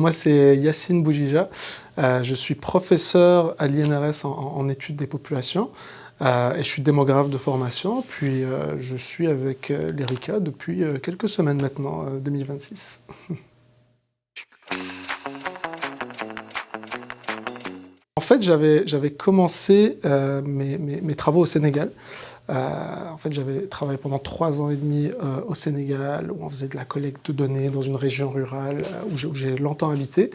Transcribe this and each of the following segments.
Moi, c'est Yacine Boujija. Je suis professeur à l'INRS en études des populations et je suis démographe de formation. Puis je suis avec l'ERICA depuis quelques semaines maintenant, 2026. En fait, j'avais commencé mes travaux au Sénégal. En fait, j'avais travaillé pendant 3 ans et demi au Sénégal, où on faisait de la collecte de données dans une région rurale où j'ai longtemps habité.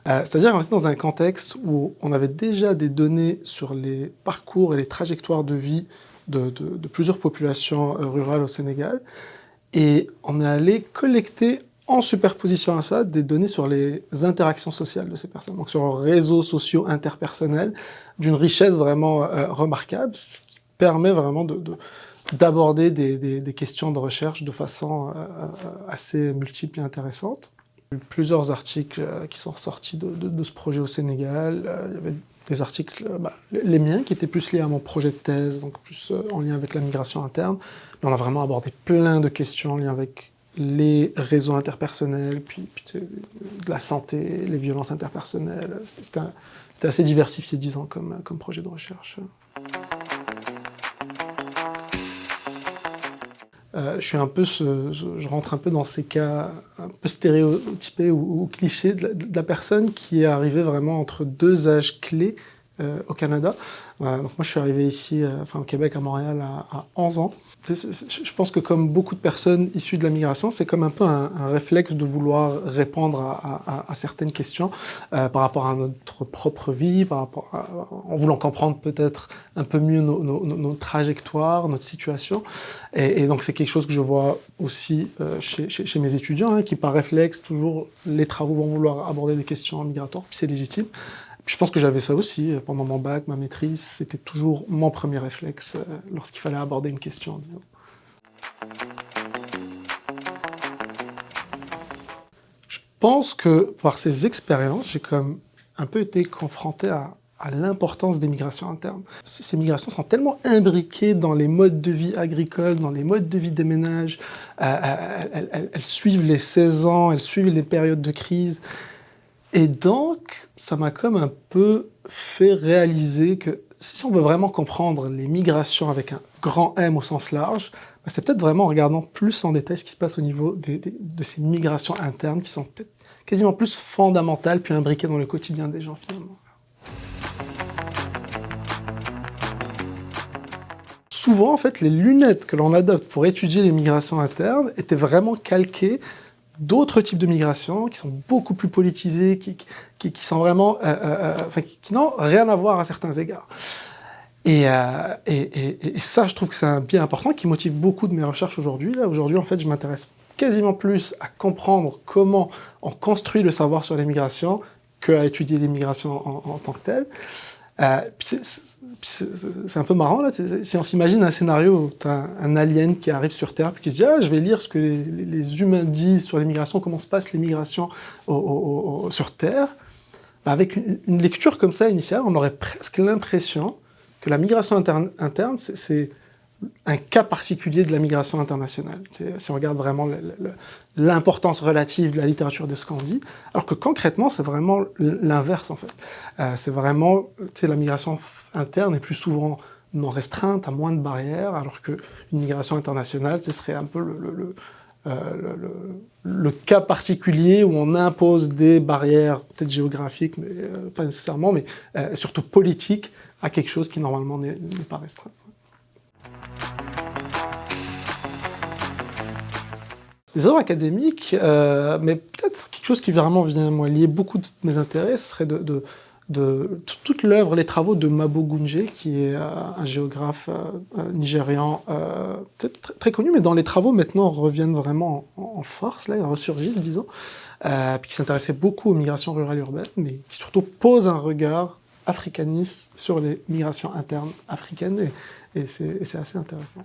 C'est-à-dire qu'on était dans un contexte où on avait déjà des données sur les parcours et les trajectoires de vie de plusieurs populations rurales au Sénégal. Et on est allé collecter en superposition à ça des données sur les interactions sociales de ces personnes, donc sur leurs réseaux sociaux interpersonnels, d'une richesse vraiment remarquable, ce qui permet vraiment d'aborder des questions de recherche de façon assez multiple et intéressante. Il y a eu plusieurs articles qui sont ressortis de ce projet au Sénégal. Il y avait des articles, les miens, qui étaient plus liés à mon projet de thèse, donc plus en lien avec la migration interne. Mais on a vraiment abordé plein de questions en lien avec les réseaux interpersonnels, puis de la santé, les violences interpersonnelles. C'était assez diversifié, disons, comme projet de recherche. Je rentre un peu dans ces cas un peu stéréotypés ou clichés de la personne qui est arrivée vraiment entre deux âges clés au Canada. Donc moi, je suis arrivé ici, au Québec, à Montréal, à 11 ans. Je pense que comme beaucoup de personnes issues de la migration, c'est comme un peu un réflexe de vouloir répondre à certaines questions par rapport à notre propre vie, en voulant comprendre peut-être un peu mieux nos trajectoires, notre situation. Et donc c'est quelque chose que je vois aussi chez mes étudiants, qui par réflexe, toujours, les travaux vont vouloir aborder des questions migratoires, puis c'est légitime. Je pense que j'avais ça aussi pendant mon bac, ma maîtrise, c'était toujours mon premier réflexe lorsqu'il fallait aborder une question, disons. Je pense que par ces expériences, j'ai comme un peu été confronté à l'importance des migrations internes. Ces migrations sont tellement imbriquées dans les modes de vie agricoles, dans les modes de vie des ménages, elles suivent les saisons, elles suivent les périodes de crise. Et donc, ça m'a comme un peu fait réaliser que si on veut vraiment comprendre les migrations avec un grand M au sens large, c'est peut-être vraiment en regardant plus en détail ce qui se passe au niveau de ces migrations internes qui sont peut-être quasiment plus fondamentales puis imbriquées dans le quotidien des gens finalement. Souvent, en fait, les lunettes que l'on adopte pour étudier les migrations internes étaient vraiment calquées d'autres types de migrations qui sont beaucoup plus politisées, qui sont vraiment, qui n'ont rien à voir à certains égards. Et ça, je trouve que c'est un biais important qui motive beaucoup de mes recherches aujourd'hui. Aujourd'hui, en fait, je m'intéresse quasiment plus à comprendre comment on construit le savoir sur les migrations qu'à étudier les migrations en tant que telles. C'est un peu marrant, là, si on s'imagine un scénario où tu as un alien qui arrive sur Terre, puis qui se dit « Ah, je vais lire ce que les humains disent sur les migrations, comment se passent les migrations sur Terre », avec une lecture comme ça initiale, on aurait presque l'impression que la migration interne, c'est un cas particulier de la migration internationale. Si on regarde vraiment l'importance relative de la littérature de ce qu'on dit, alors que concrètement, c'est vraiment l'inverse, en fait. C'est vraiment, la migration interne est plus souvent non restreinte, à moins de barrières, alors qu'une migration internationale, ce serait un peu le cas particulier où on impose des barrières, peut-être géographiques, mais pas nécessairement, mais surtout politiques, à quelque chose qui normalement n'est pas restreint. Les œuvres académiques, mais peut-être quelque chose qui vraiment vient lier beaucoup de mes intérêts, ce serait toute l'œuvre, les travaux de Mabo Gunje, qui est un géographe nigérian très connu, mais dont les travaux maintenant reviennent vraiment en force, là, ils ressurgissent, disons, puis qui s'intéressait beaucoup aux migrations rurales et urbaines, mais qui surtout pose un regard africaniste sur les migrations internes africaines, et c'est assez intéressant.